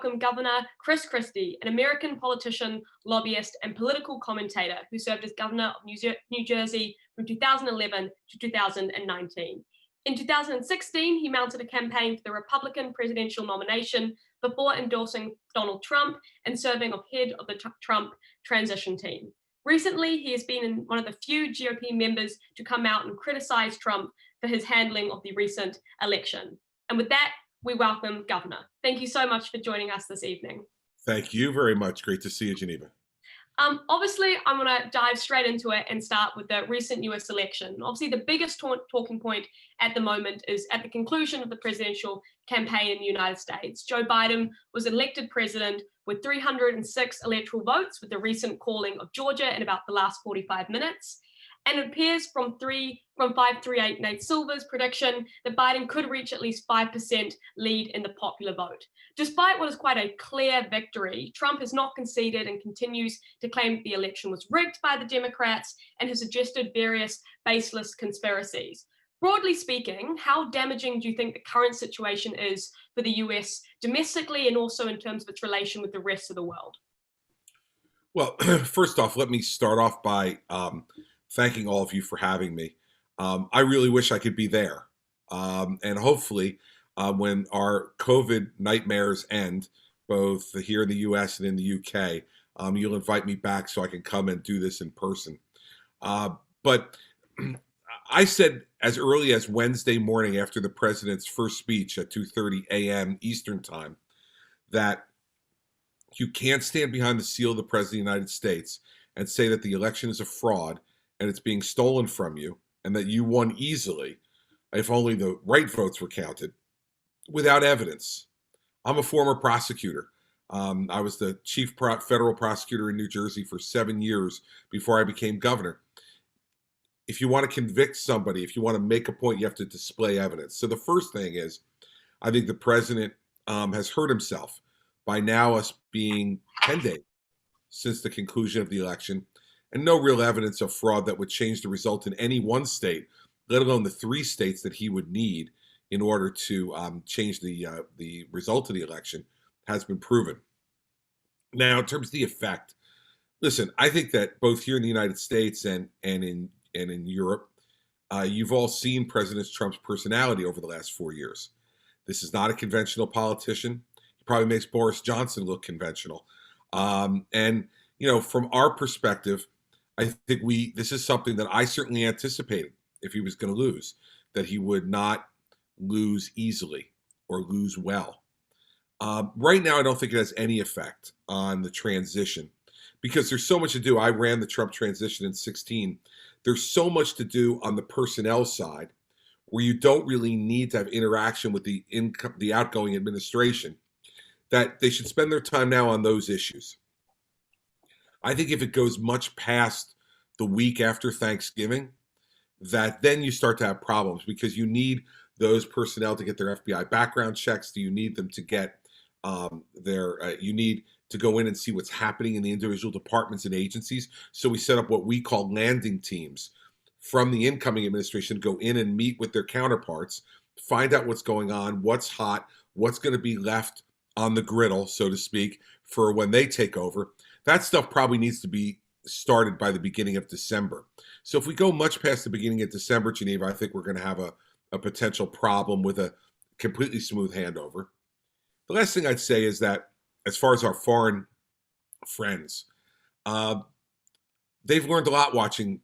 welcome Governor Chris Christie, an American politician, lobbyist, and political commentator who served as governor of New Jersey from 2011 to 2019. In 2016, he mounted a campaign for the Republican presidential nomination before endorsing Donald Trump and serving as head of the Trump transition team. Recently, he has been one of the few GOP members to come out and criticize Trump for his handling of the recent election. And with that, we welcome Governor. Thank you so much for joining us this evening. Thank you very much. Great to see you, Geneva. Obviously, I'm going to dive straight into it and start with the recent US election. Obviously, the biggest talking point at the moment is at the conclusion of the presidential campaign in the United States. Joe Biden was elected president with 306 electoral votes, with the recent calling of Georgia in about the last 45 minutes. And it appears from 538 Nate Silver's prediction that Biden could reach at least 5% lead in the popular vote. Despite what is quite a clear victory, Trump has not conceded and continues to claim that the election was rigged by the Democrats and has suggested various baseless conspiracies. Broadly speaking, how damaging do you think the current situation is for the US domestically and also in terms of its relation with the rest of the world? Well, first off, let me start off by thanking all of you for having me. I really wish I could be there. And hopefully, when our COVID nightmares end, both here in the US and in the UK, you'll invite me back so I can come and do this in person. But I said as early as Wednesday morning after the president's first speech at 2:30 a.m. Eastern time that you can't stand behind the seal of the president of the United States and say that the election is a fraud and it's being stolen from you and that you won easily if only the right votes were counted without evidence. I'm a former prosecutor. I was the chief federal prosecutor in New Jersey for 7 years before I became governor. If you want to convict somebody, if you want to make a point, you have to display evidence. So the first thing is, I think the president has hurt himself by now us being 10 days since the conclusion of the election and no real evidence of fraud that would change the result in any one state, let alone the 3 states that he would need in order to change the result of the election, has been proven. Now, in terms of the effect, listen, I think that both here in the United States and in Europe, you've all seen President Trump's personality over the last 4 years. This is not a conventional politician. He probably makes Boris Johnson look conventional. And, you know, from our perspective, I think this is something that I certainly anticipated if he was going to lose, that he would not lose easily or lose well. Right now, I don't think it has any effect on the transition because there's so much to do. I ran the Trump transition in 2016. There's so much to do on the personnel side where you don't really need to have interaction with the outgoing administration, that they should spend their time now on those issues. I think if it goes much past the week after Thanksgiving, that then you start to have problems because you need those personnel to get their FBI background checks. Do you need them to get you need to go in and see what's happening in the individual departments and agencies. So we set up what we call landing teams from the incoming administration to go in and meet with their counterparts, find out what's going on, what's hot, what's going to be left on the griddle, so to speak, for when they take over. That stuff probably needs to be started by the beginning of December. So if we go much past the beginning of December, Geneva, I think we're going to have a potential problem with a completely smooth handover. The last thing I'd say is that as far as our foreign friends, they've learned a lot watching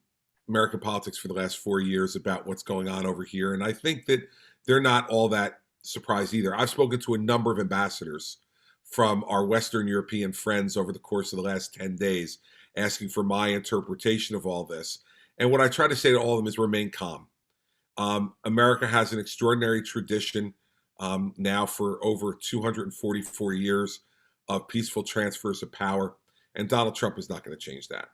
American politics for the last 4 years about what's going on over here. And I think that they're not all that surprised either. I've spoken to a number of ambassadors from our Western European friends over the course of the last 10 days, asking for my interpretation of all this. And what I try to say to all of them is remain calm. America has an extraordinary tradition now for over 244 years of peaceful transfers of power, and Donald Trump is not going to change that.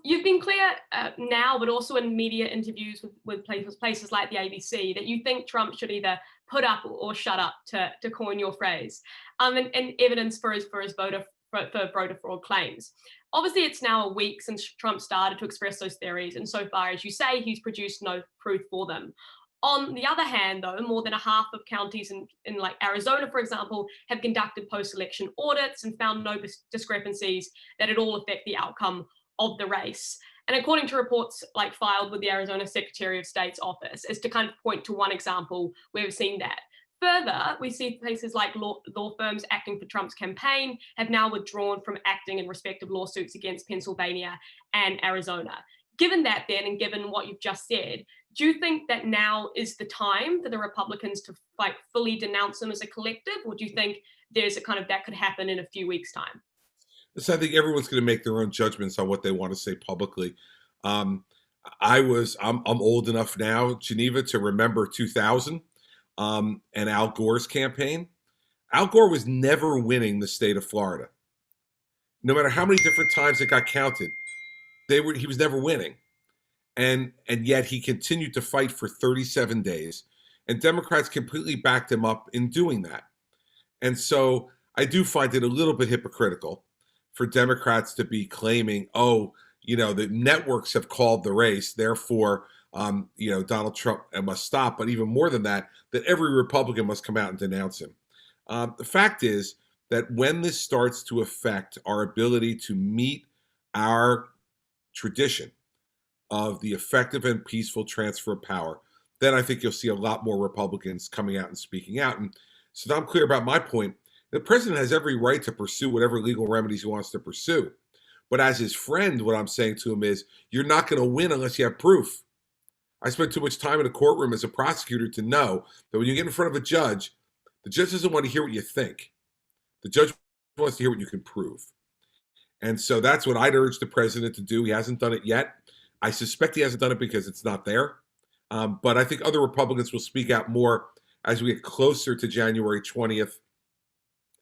You've been clear now, but also in media interviews with places like the ABC, that you think Trump should either put up or shut up, to coin your phrase, and evidence for his voter fraud claims. Obviously, it's now a week since Trump started to express those theories, and so far, as you say, he's produced no proof for them. On the other hand, though, more than a half of counties in like Arizona, for example, have conducted post-election audits and found no discrepancies that at all affect the outcome of the race. And according to reports like filed with the Arizona Secretary of State's office, is to kind of point to one example where we've seen that. Further, we see places like law firms acting for Trump's campaign have now withdrawn from acting in respective lawsuits against Pennsylvania and Arizona. Given that, then, and given what you've just said, do you think that now is the time for the Republicans to like fully denounce them as a collective, or do you think there's a kind of that could happen in a few weeks' time? So I think everyone's going to make their own judgments on what they want to say publicly. Um, I'm old enough now, Geneva, to remember 2000 and Al Gore's campaign. Al Gore was never winning the state of Florida. No matter how many different times it got counted, he was never winning. And yet he continued to fight for 37 days. And Democrats completely backed him up in doing that. And so I do find it a little bit hypocritical for Democrats to be claiming, oh, the networks have called the race, therefore, Donald Trump must stop. But even more than that every Republican must come out and denounce him. The fact is that when this starts to affect our ability to meet our tradition of the effective and peaceful transfer of power, then I think you'll see a lot more Republicans coming out and speaking out. And so I'm clear about my point. The president has every right to pursue whatever legal remedies he wants to pursue. But as his friend, what I'm saying to him is, you're not going to win unless you have proof. I spent too much time in a courtroom as a prosecutor to know that when you get in front of a judge, the judge doesn't want to hear what you think. The judge wants to hear what you can prove. And so that's what I'd urge the president to do. He hasn't done it yet. I suspect he hasn't done it because it's not there. But I think other Republicans will speak out more as we get closer to January 20th.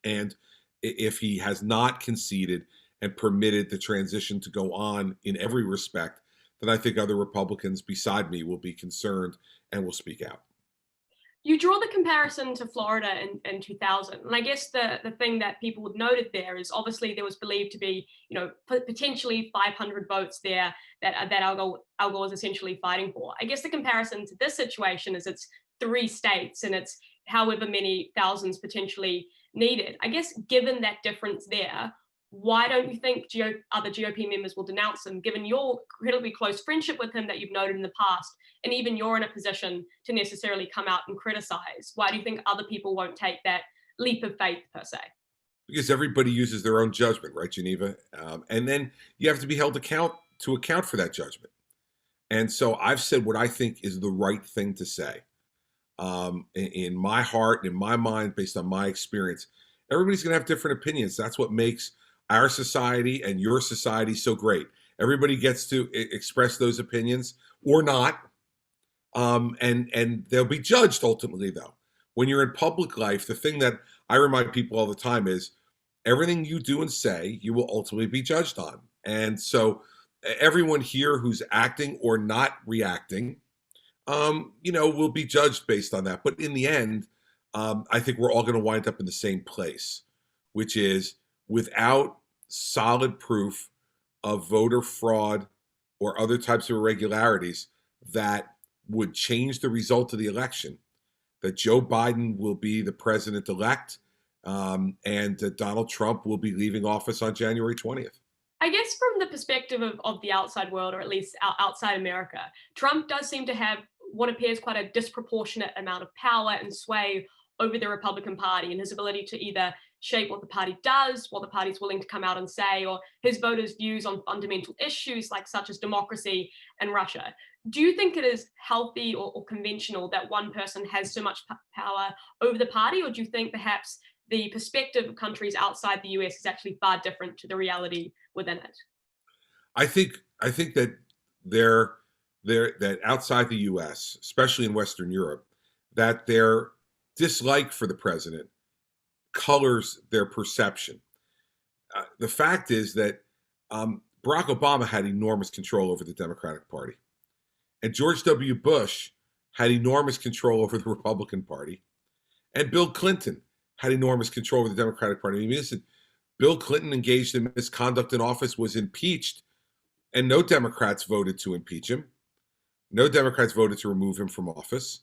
And if he has not conceded and permitted the transition to go on in every respect, then I think other Republicans beside me will be concerned and will speak out. You draw the comparison to Florida in 2000. And I guess the thing that people would noted there is obviously there was believed to be, potentially 500 votes there that Al Gore was essentially fighting for. I guess the comparison to this situation is it's 3 states and it's however many thousands potentially needed. I guess given that difference there, why don't you think other GOP members will denounce him, given your incredibly close friendship with him that you've noted in the past, and even you're in a position to necessarily come out and criticize? Why do you think other people won't take that leap of faith, per se? Because everybody uses their own judgment, right, Geneva? And then you have to be held to account for that judgment. And so I've said what I think is the right thing to say. In my heart, in my mind, based on my experience, everybody's going to have different opinions. That's what makes our society and your society so great. Everybody gets to express those opinions or not. And they'll be judged ultimately, though. When you're in public life, the thing that I remind people all the time is everything you do and say, you will ultimately be judged on. And so everyone here who's acting or not reacting, will be judged based on that. But in the end, I think we're all going to wind up in the same place, which is without solid proof of voter fraud or other types of irregularities that would change the result of the election, that Joe Biden will be the president-elect and that Donald Trump will be leaving office on January 20th. I guess from the perspective of the outside world, or at least outside America, Trump does seem to have what appears quite a disproportionate amount of power and sway over the Republican Party, and his ability to either shape what the party does, what the party's willing to come out and say, or his voters' views on fundamental issues such as democracy and Russia. Do you think it is healthy or conventional that one person has so much power over the party, or do you think perhaps the perspective of countries outside the US is actually far different to the reality within it? I think that that outside the US, especially in Western Europe, that their dislike for the president colors their perception. The fact is that Barack Obama had enormous control over the Democratic Party, and George W. Bush had enormous control over the Republican Party, and Bill Clinton had enormous control over the Democratic Party. I mean, listen, Bill Clinton engaged in misconduct in office, was impeached, and no Democrats voted to impeach him. No Democrats voted to remove him from office.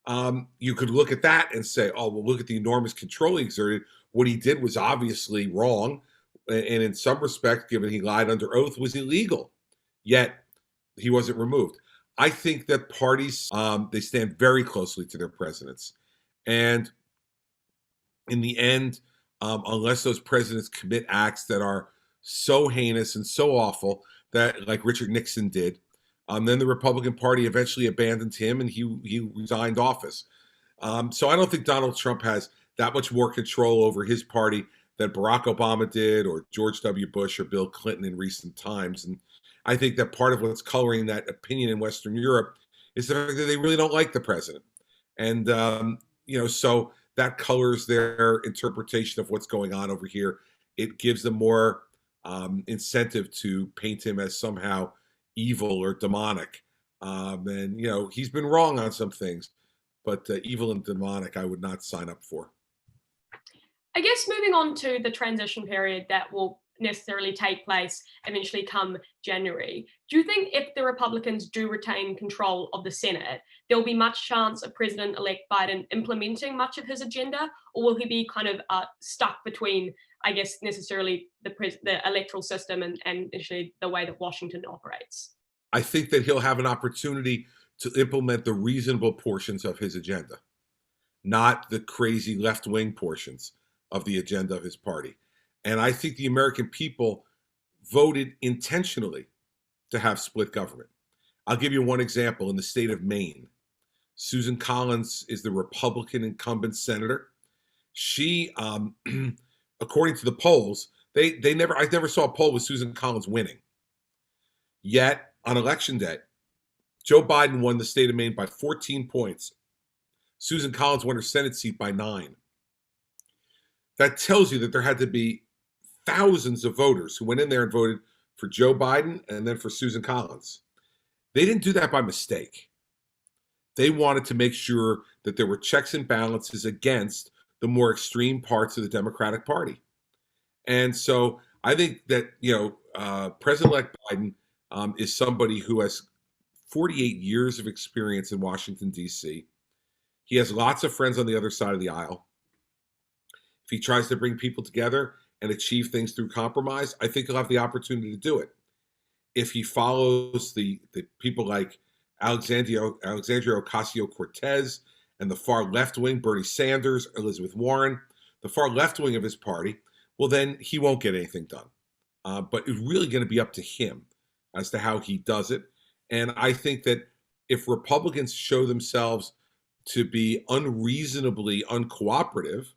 You could look at that and say, oh, well, look at the enormous control he exerted. What he did was obviously wrong. And in some respect, given he lied under oath, was illegal. Yet he wasn't removed. I think that parties, they stand very closely to their presidents. And in the end, unless those presidents commit acts that are so heinous and so awful that, like Richard Nixon did, then the Republican Party eventually abandoned him and he resigned office. So I don't think Donald Trump has that much more control over his party than Barack Obama did, or George W. Bush, or Bill Clinton in recent times. And I think that part of what's coloring that opinion in Western Europe is the fact that they really don't like the president. And, so that colors their interpretation of what's going on over here. It gives them more incentive to paint him as somehow evil or demonic. And he's been wrong on some things, but evil and demonic, I would not sign up for. I guess moving on to the transition period that will necessarily take place eventually come January, do you think if the Republicans do retain control of the Senate, there will be much chance of President-elect Biden implementing much of his agenda, or will he be kind of stuck between, I guess, necessarily the electoral system and actually the way that Washington operates? I think that he'll have an opportunity to implement the reasonable portions of his agenda, not the crazy left-wing portions of the agenda of his party. And I think the American people voted intentionally to have split government. I'll give you one example. In the state of Maine, Susan Collins is the Republican incumbent senator. She, according to the polls, I never saw a poll with Susan Collins winning. Yet on election day, Joe Biden won the state of Maine by 14 points. Susan Collins won her Senate seat by 9. That tells you that there had to be thousands of voters who went in there and voted for Joe Biden and then for Susan Collins. They didn't do that by mistake. They wanted to make sure that there were checks and balances against the more extreme parts of the Democratic Party. And so I think that, President-elect Biden is somebody who has 48 years of experience in Washington, D.C. He has lots of friends on the other side of the aisle. If he tries to bring people together and achieve things through compromise, I think he'll have the opportunity to do it. If he follows the people like Alexandria Ocasio-Cortez and the far left wing, Bernie Sanders, Elizabeth Warren, the far left wing of his party, well, then he won't get anything done. But it's really going to be up to him as to how he does it. And I think that if Republicans show themselves to be unreasonably uncooperative,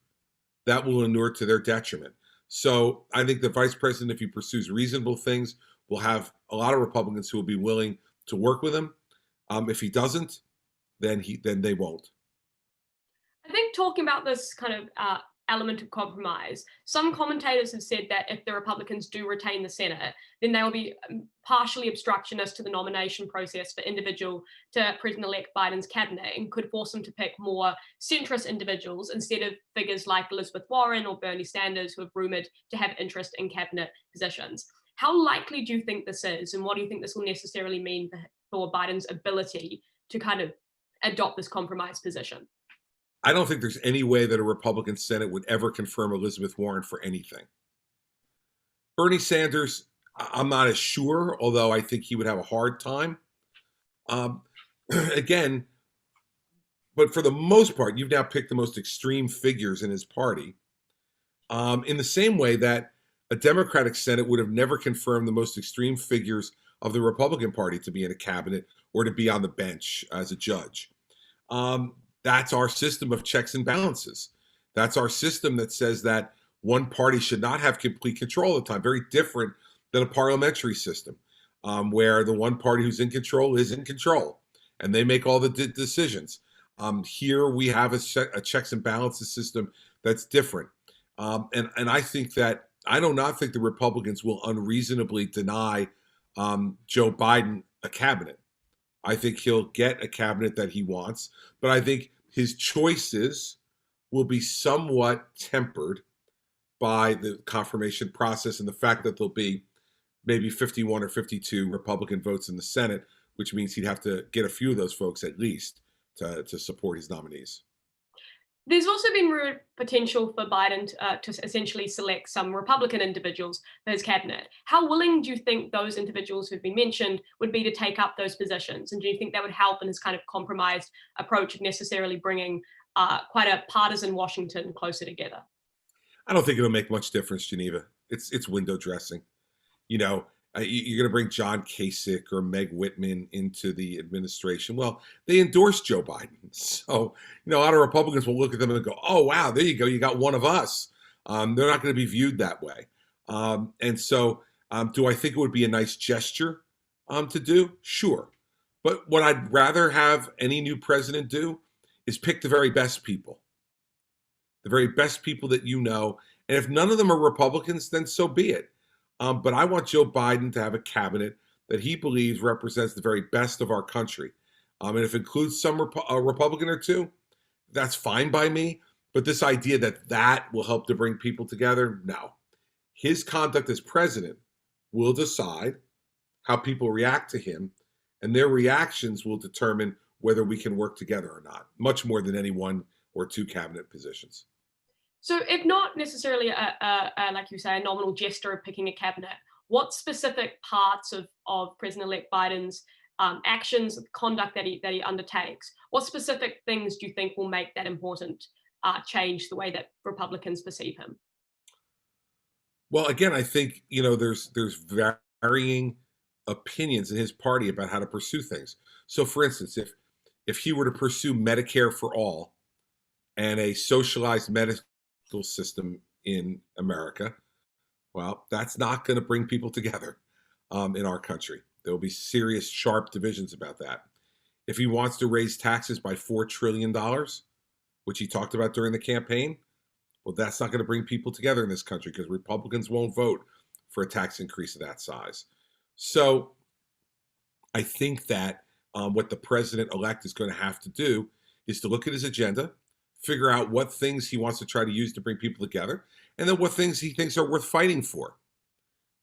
that will inure to their detriment. So I think the vice president, if he pursues reasonable things, will have a lot of Republicans who will be willing to work with him. If he doesn't, then they won't. I think talking about this kind of element of compromise, some commentators have said that if the Republicans do retain the Senate, then they will be partially obstructionist to the nomination process for President-elect Biden's cabinet, and could force him to pick more centrist individuals instead of figures like Elizabeth Warren or Bernie Sanders, who have rumored to have interest in cabinet positions. How likely do you think this is, and what do you think this will necessarily mean for Biden's ability to kind of adopt this compromise position? I don't think there's any way that a Republican Senate would ever confirm Elizabeth Warren for anything. Bernie Sanders, I'm not as sure, although I think he would have a hard time. Again, but for the most part, you've now picked the most extreme figures in his party. In the same way that a Democratic Senate would have never confirmed the most extreme figures of the Republican Party to be in a cabinet or to be on the bench as a judge. That's our system of checks and balances. That's our system that says that one party should not have complete control all the time. Very different than a parliamentary system, where the one party who's in control is in control, and they make all the decisions. Here we have a checks and balances system that's different. And I think that I do not think the Republicans will unreasonably deny Joe Biden a cabinet. I think he'll get a cabinet that he wants, but I think his choices will be somewhat tempered by the confirmation process and the fact that there'll be maybe 51 or 52 Republican votes in the Senate, which means he'd have to get a few of those folks at least to support his nominees. There's also been potential for Biden to essentially select some Republican individuals for his cabinet. How willing do you think those individuals who've been mentioned would be to take up those positions? And do you think that would help in his kind of compromised approach of necessarily bringing quite a partisan Washington closer together? I don't think it'll make much difference, Geneva. It's window dressing. You know, you're going to bring John Kasich or Meg Whitman into the administration. Well, they endorsed Joe Biden. So, you know, a lot of Republicans will look at them and go, oh, wow, there you go. You got one of us. They're not going to be viewed that way. And so do I think it would be a nice gesture to do? Sure. But what I'd rather have any new president do is pick the very best people, the very best people that you know. And if none of them are Republicans, then so be it. But I want Joe Biden to have a cabinet that he believes represents the very best of our country. And if it includes some Republican or two, that's fine by me. But this idea that that will help to bring people together, no. His conduct as president will decide how people react to him, and their reactions will determine whether we can work together or not, much more than any one or two cabinet positions. So if not necessarily like you say, a nominal gesture of picking a cabinet, what specific parts of President-elect Biden's actions, conduct that he undertakes, what specific things do you think will make that important change the way that Republicans perceive him? Well, again, I think, you know, there's varying opinions in his party about how to pursue things. So, for instance, if he were to pursue Medicare for all and a socialized medical system in America, well, that's not going to bring people together in our country. There will be serious, sharp divisions about that. If he wants to raise taxes by $4 trillion, which he talked about during the campaign, well, that's not going to bring people together in this country because Republicans won't vote for a tax increase of that size. So I think that what the president-elect is going to have to do is to look at his agenda, figure out what things he wants to try to use to bring people together, and then what things he thinks are worth fighting for,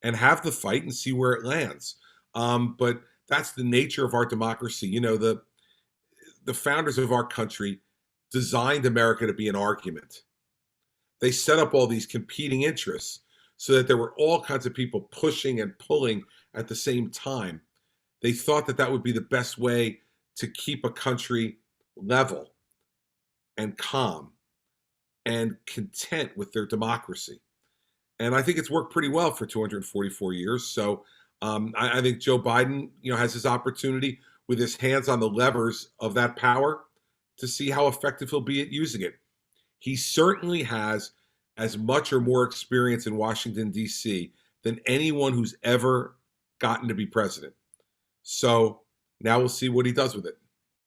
and have the fight and see where it lands. But that's the nature of our democracy. You know, the founders of our country designed America to be an argument. They set up all these competing interests so that there were all kinds of people pushing and pulling at the same time. They thought that that would be the best way to keep a country level and calm and content with their democracy. And I think it's worked pretty well for 244 years. So I think Joe Biden, you know, has his opportunity with his hands on the levers of that power to see how effective he'll be at using it. He certainly has as much or more experience in Washington, D.C. than anyone who's ever gotten to be president. So now we'll see what he does with it.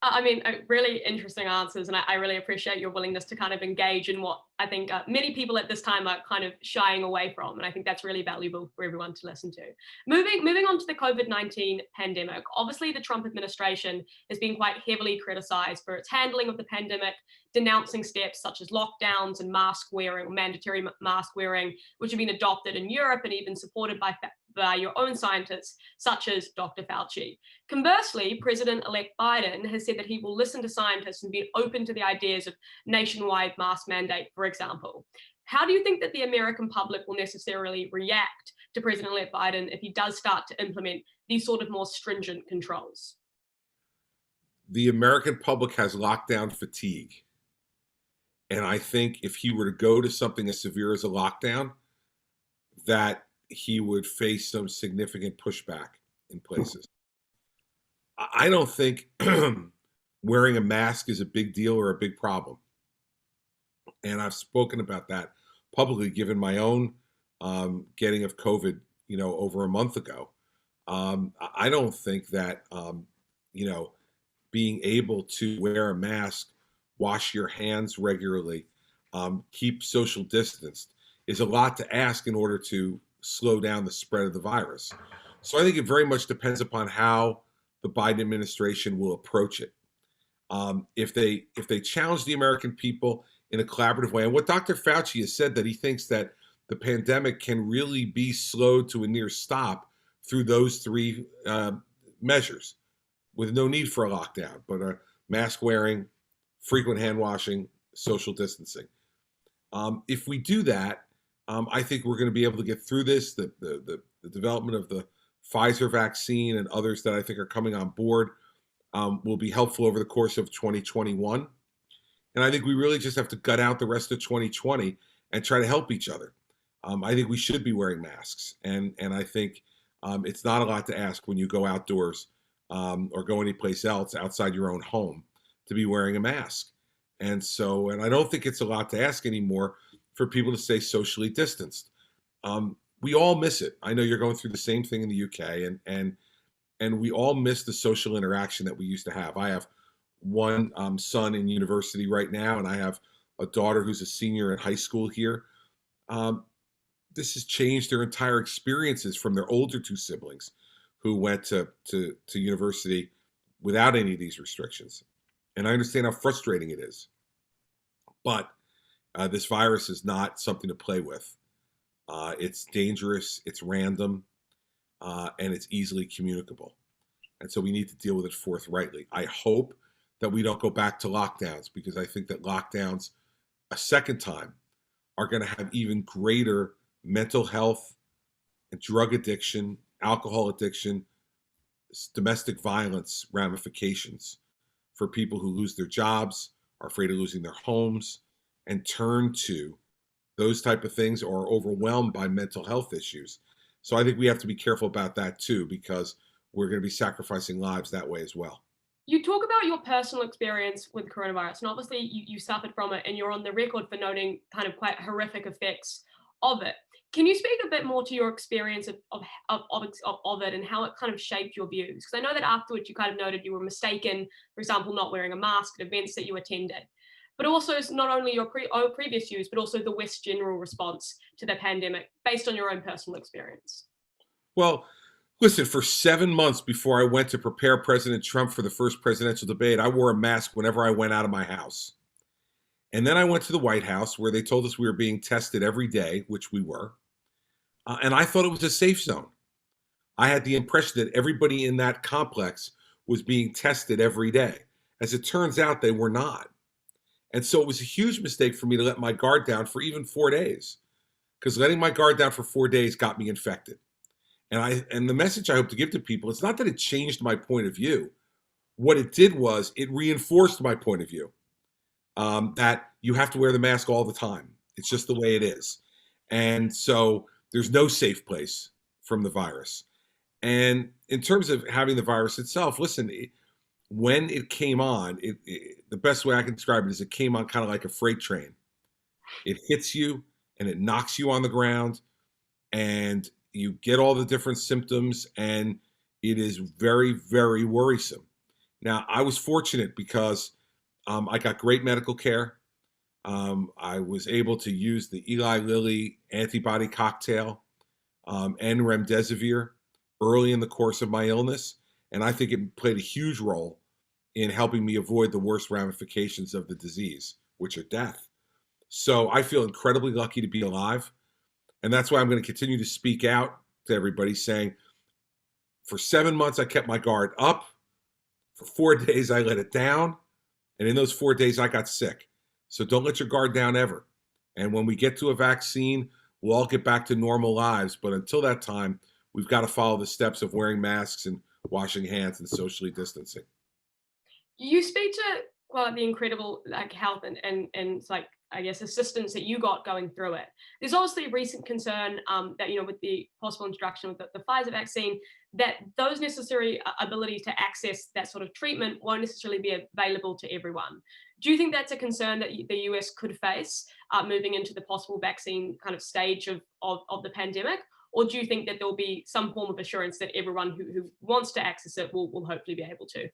I mean, really interesting answers, and I really appreciate your willingness to kind of engage in what I think many people at this time are kind of shying away from, and I think that's really valuable for everyone to listen to. Moving on to the COVID-19 pandemic, obviously the Trump administration has been quite heavily criticized for its handling of the pandemic, denouncing steps such as lockdowns and mask wearing, or mandatory mask wearing, which have been adopted in Europe and even supported by your own scientists, such as Dr. Fauci. Conversely, President-elect Biden has said that he will listen to scientists and be open to the ideas of nationwide mask mandate, for example. How do you think that the American public will necessarily react to President-elect Biden if he does start to implement these sort of more stringent controls? The American public has lockdown fatigue. And I think if he were to go to something as severe as a lockdown, that he would face some significant pushback in places. I don't think wearing a mask is a big deal or a big problem. And I've spoken about that publicly, given my own getting of COVID, you know, over a month ago. I don't think that, you know, being able to wear a mask, wash your hands regularly, keep social distance is a lot to ask in order to slow down the spread of the virus. So I think it very much depends upon how the Biden administration will approach it. If they challenge the American people in a collaborative way, and what Dr. Fauci has said, that he thinks that the pandemic can really be slowed to a near stop through those three measures, with no need for a lockdown, but mask wearing, frequent hand washing, social distancing. If we do that, I think we're going to be able to get through this. The development of the Pfizer vaccine and others that I think are coming on board will be helpful over the course of 2021. And I think we really just have to gut out the rest of 2020 and try to help each other. I think we should be wearing masks. And I think it's not a lot to ask when you go outdoors or go anyplace else outside your own home to be wearing a mask. And I don't think it's a lot to ask anymore for people to stay socially distanced. We all miss it. I know you're going through the same thing in the UK, and we all miss the social interaction that we used to have. I have one son in university right now, and I have a daughter who's a senior in high school here. This has changed their entire experiences from their older two siblings who went to university without any of these restrictions. And I understand how frustrating it is. But this virus is not something to play with. It's dangerous, it's random, and it's easily communicable. And so we need to deal with it forthrightly. I hope that we don't go back to lockdowns, because I think that lockdowns a second time are going to have even greater mental health and drug addiction, alcohol addiction, domestic violence ramifications for people who lose their jobs, are afraid of losing their homes, and turn to those type of things, or are overwhelmed by mental health issues. So I think we have to be careful about that too, because we're going to be sacrificing lives that way as well. You talk about your personal experience with coronavirus, and obviously you suffered from it, and you're on the record for noting kind of quite horrific effects of it. Can you speak a bit more to your experience of it and how it kind of shaped your views? Because I know that afterwards you kind of noted you were mistaken, for example, not wearing a mask at events that you attended. But also it's not only your previous views, but also the West's general response to the pandemic based on your own personal experience. Well, listen, for 7 months before I went to prepare President Trump for the first presidential debate, I wore a mask whenever I went out of my house. And then I went to the White House, where they told us we were being tested every day, which we were. And I thought it was a safe zone. I had the impression that everybody in that complex was being tested every day. As it turns out, they were not. And so it was a huge mistake for me to let my guard down for even 4 days, because letting my guard down for 4 days got me infected. And the message I hope to give to people, it's not that it changed my point of view. What it did was it reinforced my point of view, that you have to wear the mask all the time. It's just the way it is. And so there's no safe place from the virus. And in terms of having the virus itself, listen, when it came on, the best way I can describe it is it came on kind of like a freight train. It hits you and it knocks you on the ground, and you get all the different symptoms, and it is very, very worrisome. Now, I was fortunate because I got great medical care. I was able to use the Eli Lilly antibody cocktail and remdesivir early in the course of my illness. And I think it played a huge role in helping me avoid the worst ramifications of the disease, which are death. So I feel incredibly lucky to be alive. And that's why I'm going to continue to speak out to everybody, saying, for 7 months, I kept my guard up. For 4 days, I let it down. And in those 4 days, I got sick. So don't let your guard down ever. And when we get to a vaccine, we'll all get back to normal lives. But until that time, we've got to follow the steps of wearing masks and washing hands and socially distancing. You speak to the incredible health and I guess assistance that you got going through it. There's obviously a recent concern that with the possible introduction of the Pfizer vaccine, that those necessary abilities to access that sort of treatment won't necessarily be available to everyone. Do you think that's a concern that the US could face moving into the possible vaccine kind of stage of the pandemic? Or do you think that there'll be some form of assurance that everyone who wants to access it will hopefully be able to?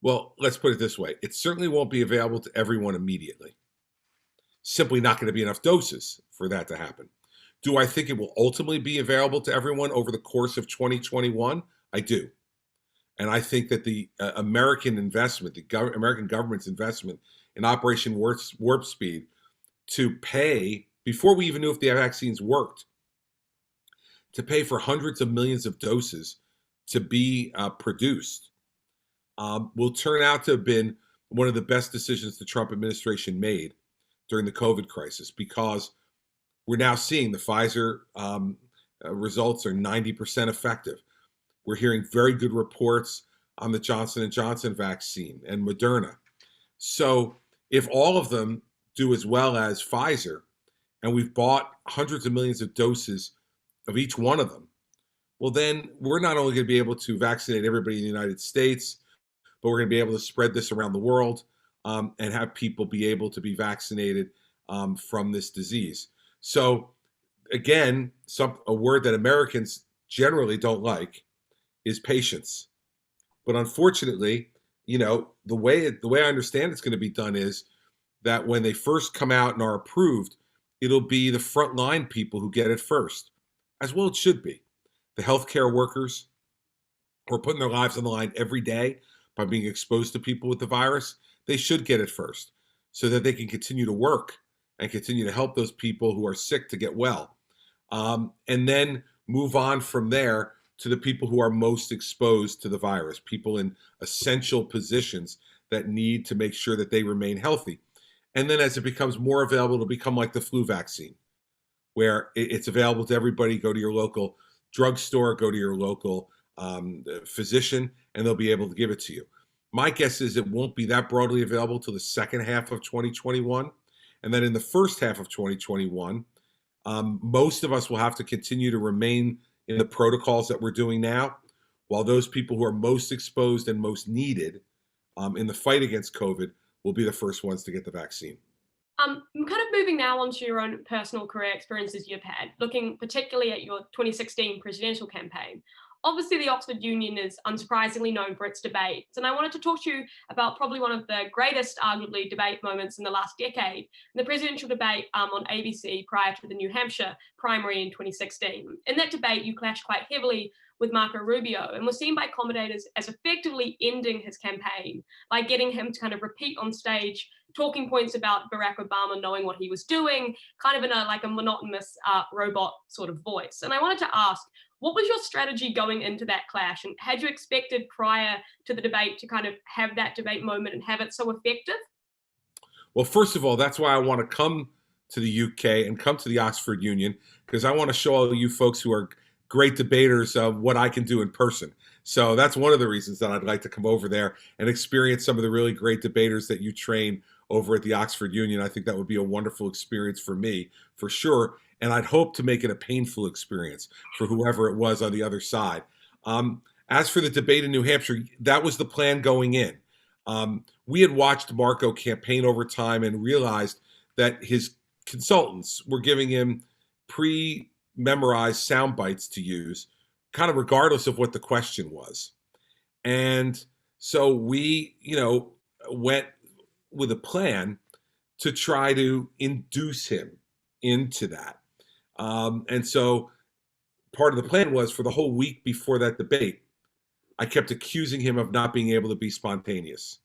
Well, let's put it this way. It certainly won't be available to everyone immediately. Simply not going to be enough doses for that to happen. Do I think it will ultimately be available to everyone over the course of 2021? I do. And I think that the American investment, the American government's investment in Operation Warp Speed to pay, before we even knew if the vaccines worked, to pay for hundreds of millions of doses to be produced will turn out to have been one of the best decisions the Trump administration made during the COVID crisis, because we're now seeing the Pfizer results are 90% effective. We're hearing very good reports on the Johnson & Johnson vaccine and Moderna. So if all of them do as well as Pfizer, and we've bought hundreds of millions of doses of each one of them, well, then we're not only going to be able to vaccinate everybody in the United States, but we're going to be able to spread this around the world and have people be able to be vaccinated from this disease. So again, a word that Americans generally don't like is patience. But unfortunately, the way I understand it's going to be done is that when they first come out and are approved, it'll be the frontline people who get it first, as well it should be. The healthcare workers who are putting their lives on the line every day by being exposed to people with the virus, they should get it first so that they can continue to work and continue to help those people who are sick to get well. And then move on from there to the people who are most exposed to the virus, people in essential positions that need to make sure that they remain healthy. And then as it becomes more available, it'll become like the flu vaccine, where it's available to everybody. Go to your local drugstore, go to your local physician, and they'll be able to give it to you. My guess is it won't be that broadly available till the second half of 2021. And then in the first half of 2021, most of us will have to continue to remain in the protocols that we're doing now, while those people who are most exposed and most needed in the fight against COVID will be the first ones to get the vaccine. I'm kind of moving now onto your own personal career experiences you've had, looking particularly at your 2016 presidential campaign. Obviously, the Oxford Union is unsurprisingly known for its debates, and I wanted to talk to you about probably one of the greatest, arguably, debate moments in the last decade, the presidential debate on ABC prior to the New Hampshire primary in 2016. In that debate, you clashed quite heavily with Marco Rubio and was seen by commentators as effectively ending his campaign by getting him to kind of repeat on stage talking points about Barack Obama knowing what he was doing, kind of in a monotonous robot sort of voice. And I wanted to ask, what was your strategy going into that clash? And had you expected prior to the debate to kind of have that debate moment and have it so effective? Well, first of all, that's why I want to come to the UK and come to the Oxford Union, because I want to show all you folks who are great debaters what I can do in person. So that's one of the reasons that I'd like to come over there and experience some of the really great debaters that you train over at the Oxford Union. I think that would be a wonderful experience for me, for sure. And I'd hope to make it a painful experience for whoever it was on the other side. As for the debate in New Hampshire, that was the plan going in. We had watched Marco campaign over time and realized that his consultants were giving him pre-memorized sound bites to use, kind of regardless of what the question was. And so we, went with a plan to try to induce him into that. And so part of the plan was, for the whole week before that debate, I kept accusing him of not being able to be spontaneous,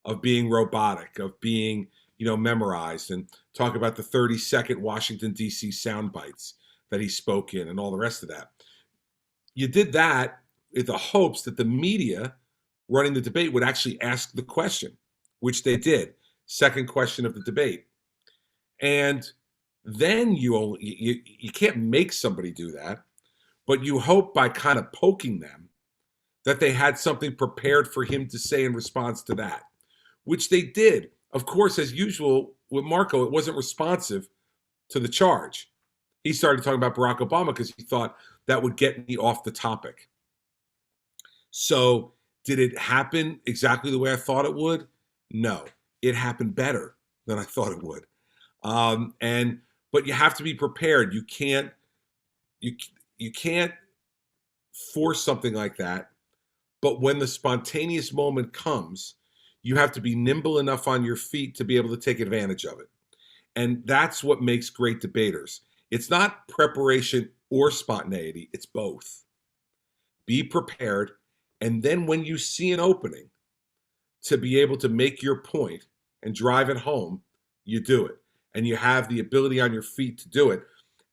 of being robotic, of being, memorized, and talk about the 30-second Washington, D.C. sound bites that he spoke in and all the rest of that. You did that with the hopes that the media running the debate would actually ask the question, which they did. Second question of the debate. And then you can't make somebody do that, but you hope by kind of poking them that they had something prepared for him to say in response to that, which they did. Of course, as usual with Marco, it wasn't responsive to the charge. He started talking about Barack Obama because he thought that would get me off the topic. So did it happen exactly the way I thought it would? No, it happened better than I thought it would. But you have to be prepared. You can't force something like that. But when the spontaneous moment comes, you have to be nimble enough on your feet to be able to take advantage of it. And that's what makes great debaters. It's not preparation or spontaneity, it's both. Be prepared, and then when you see an opening to be able to make your point and drive it home, you do it. And you have the ability on your feet to do it.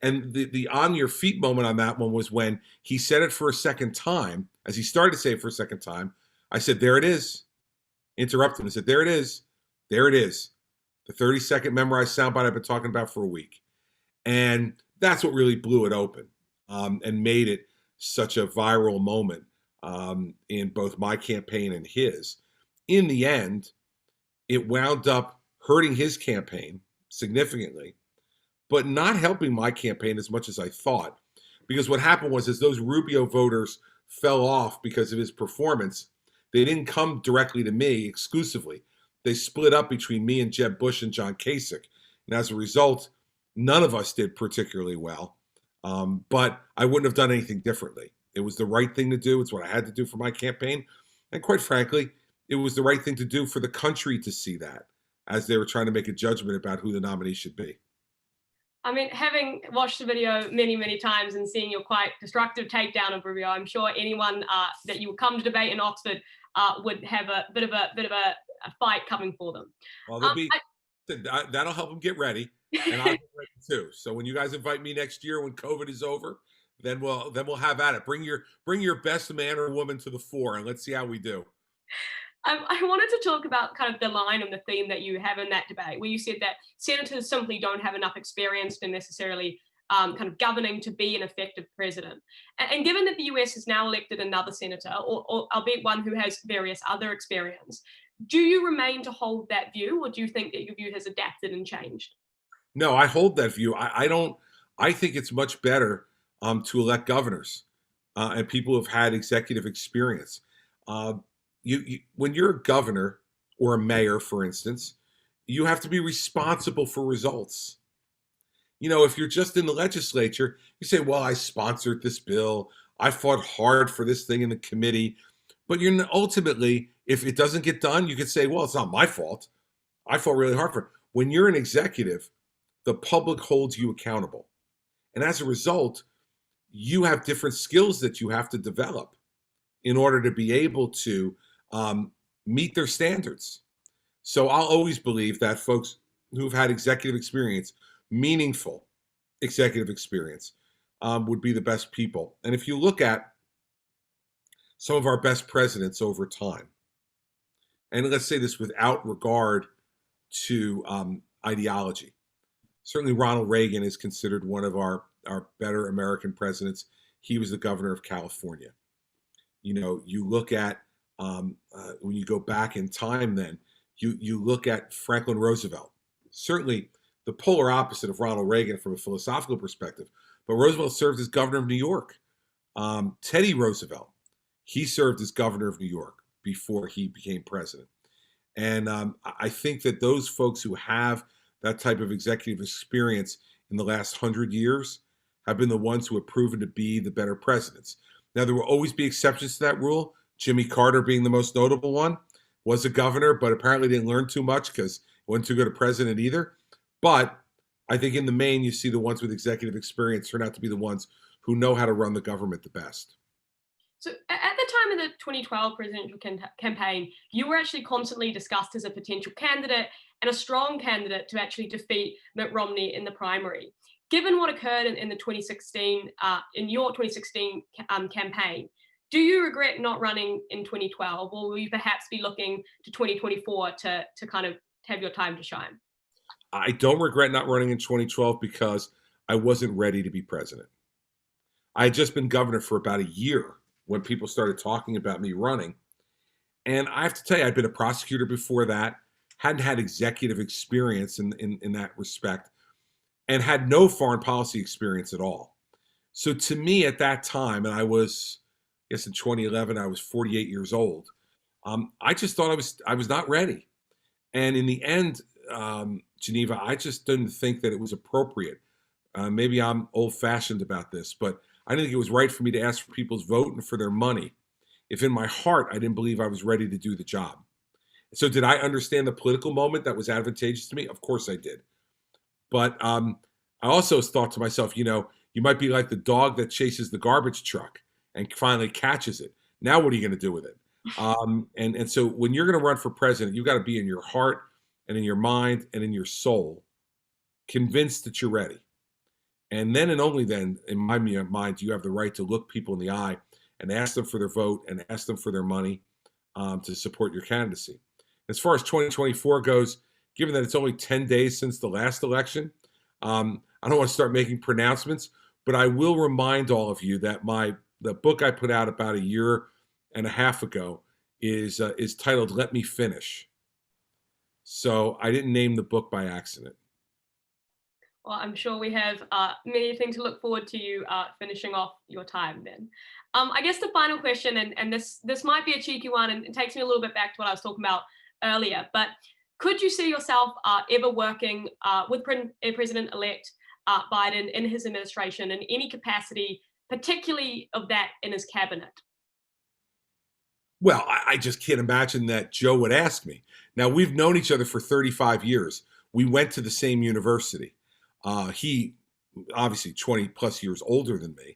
And the on your feet moment on that one was when he said it for a second time. As he started to say it for a second time, I said, there it is. interrupted him and said, there it is. There it is. The 30-second memorized soundbite I've been talking about for a week. And that's what really blew it open and made it such a viral moment in both my campaign and his. In the end, it wound up hurting his campaign significantly, but not helping my campaign as much as I thought. Because what happened was, as those Rubio voters fell off because of his performance, they didn't come directly to me exclusively. They split up between me and Jeb Bush and John Kasich. And as a result, none of us did particularly well. But I wouldn't have done anything differently. It was the right thing to do. It's what I had to do for my campaign. And quite frankly, it was the right thing to do for the country to see that as they were trying to make a judgment about who the nominee should be. I mean, having watched the video many, many times and seeing your quite destructive takedown of Rubio, I'm sure anyone that you would come to debate in Oxford would have a bit of a fight coming for them. Well, that'll help them get ready, and I'll get ready too. So when you guys invite me next year, when COVID is over, then we'll have at it. Bring your best man or woman to the fore, and let's see how we do. I wanted to talk about kind of the line and the theme that you have in that debate, where you said that senators simply don't have enough experience to necessarily kind of governing to be an effective president. And given that the US has now elected another senator, or albeit one who has various other experience, do you remain to hold that view, or do you think that your view has adapted and changed? No, I hold that view. I don't. I think it's much better to elect governors and people who've had executive experience. When you're a governor or a mayor, for instance, you have to be responsible for results. If you're just in the legislature, you say, well, I sponsored this bill. I fought hard for this thing in the committee. But ultimately, if it doesn't get done, you could say, well, it's not my fault. I fought really hard for it. When you're an executive, the public holds you accountable. And as a result, you have different skills that you have to develop in order to be able to meet their standards. So I'll always believe that folks who've had executive experience, meaningful executive experience, would be the best people. And if you look at some of our best presidents over time, and let's say this without regard to ideology, certainly Ronald Reagan is considered one of our better American presidents. He was the governor of California. You look at when you go back in time, then you look at Franklin Roosevelt, certainly the polar opposite of Ronald Reagan from a philosophical perspective, but Roosevelt served as governor of New York. Teddy Roosevelt, he served as governor of New York before he became president. And I think that those folks who have that type of executive experience in the last 100 years have been the ones who have proven to be the better presidents. Now, there will always be exceptions to that rule. Jimmy Carter being the most notable one, was a governor, but apparently didn't learn too much because he wasn't too good a president either. But I think in the main, you see the ones with executive experience turn out to be the ones who know how to run the government the best. So at the time of the 2012 presidential campaign, you were actually constantly discussed as a potential candidate and a strong candidate to actually defeat Mitt Romney in the primary. Given what occurred in the 2016, in your 2016 campaign, do you regret not running in 2012, or will you perhaps be looking to 2024 to kind of have your time to shine? I don't regret not running in 2012 because I wasn't ready to be president. I had just been governor for about a year when people started talking about me running. And I have to tell you, I'd been a prosecutor before that, hadn't had executive experience in that respect, and had no foreign policy experience at all. So to me at that time, and I guess in 2011, I was 48 years old, I just thought I was not ready. And in the end, Geneva, I just didn't think that it was appropriate. Maybe I'm old-fashioned about this, but I didn't think it was right for me to ask for people's vote and for their money if in my heart I didn't believe I was ready to do the job. So did I understand the political moment that was advantageous to me? Of course I did. But I also thought to myself, you might be like the dog that chases the garbage truck and finally catches it. Now what are you going to do with it? And so when you're going to run for president, you've got to be in your heart and in your mind and in your soul convinced that you're ready. And then and only then, in my mind, do you have the right to look people in the eye and ask them for their vote and ask them for their money to support your candidacy. As far as 2024 goes, given that it's only 10 days since the last election, I don't want to start making pronouncements, but I will remind all of you that the book I put out about a year and a half ago is titled "Let Me Finish." So I didn't name the book by accident. Well, I'm sure we have many things to look forward to you finishing off your time then. I guess the final question, and this might be a cheeky one, and it takes me a little bit back to what I was talking about earlier, but could you see yourself ever working with President-elect Biden in his administration in any capacity, particularly of that in his cabinet? Well, I just can't imagine that Joe would ask me. Now, we've known each other for 35 years. We went to the same university. He obviously 20 plus years older than me,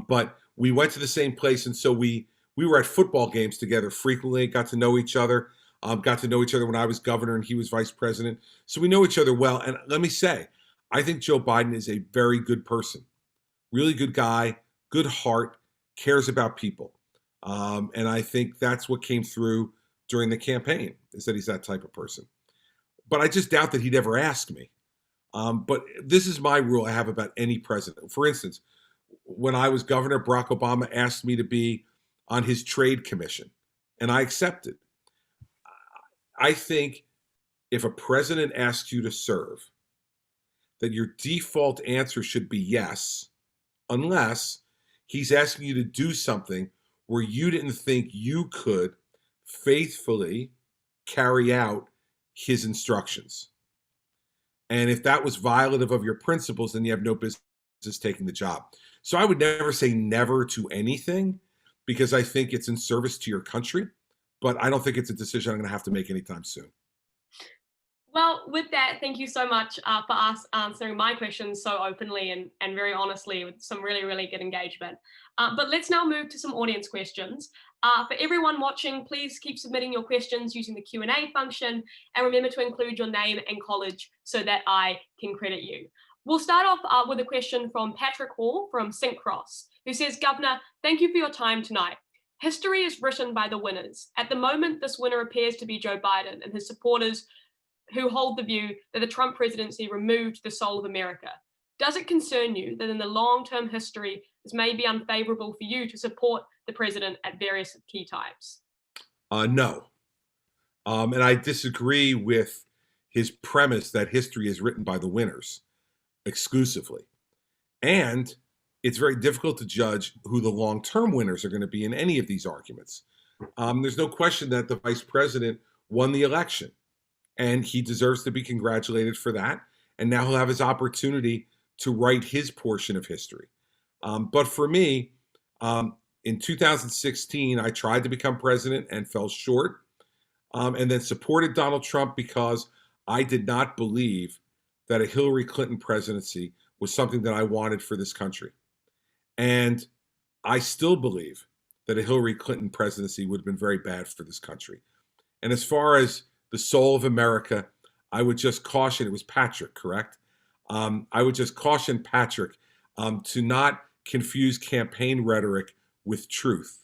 but we went to the same place, and so we were at football games together frequently. Got to know each other. Got to know each other when I was governor and he was vice president. So we know each other well. And let me say, I think Joe Biden is a very good person, really good guy, good heart, cares about people, and I think that's what came through during the campaign, is that he's that type of person. But I just doubt that he'd ever ask me. But this is my rule I have about any president. For instance, when I was governor, Barack Obama asked me to be on his trade commission, and I accepted. I think if a president asks you to serve, that your default answer should be yes, unless he's asking you to do something where you didn't think you could faithfully carry out his instructions. And if that was violative of your principles, then you have no business taking the job. So I would never say never to anything, because I think it's in service to your country, but I don't think it's a decision I'm going to have to make anytime soon. Well, with that, thank you so much for us answering my questions so openly and very honestly with some really, really good engagement. But let's now move to some audience questions. For everyone watching, please keep submitting your questions using the Q&A function, and remember to include your name and college so that I can credit you. We'll start off with a question from Patrick Hall from St. Cross, who says, Governor, thank you for your time tonight. History is written by the winners. At the moment, this winner appears to be Joe Biden and his supporters who hold the view that the Trump presidency removed the soul of America. Does it concern you that in the long-term history, this may be unfavorable for you to support the president at various key times? No. And I disagree with his premise that history is written by the winners exclusively. And it's very difficult to judge who the long-term winners are going to be in any of these arguments. There's no question that the vice president won the election, and he deserves to be congratulated for that. And now he'll have his opportunity to write his portion of history. But for me, in 2016, I tried to become president and fell short, and then supported Donald Trump because I did not believe that a Hillary Clinton presidency was something that I wanted for this country. And I still believe that a Hillary Clinton presidency would have been very bad for this country. And as far as the soul of America, I would just caution, it was Patrick, correct? I would just caution Patrick to not confuse campaign rhetoric with truth.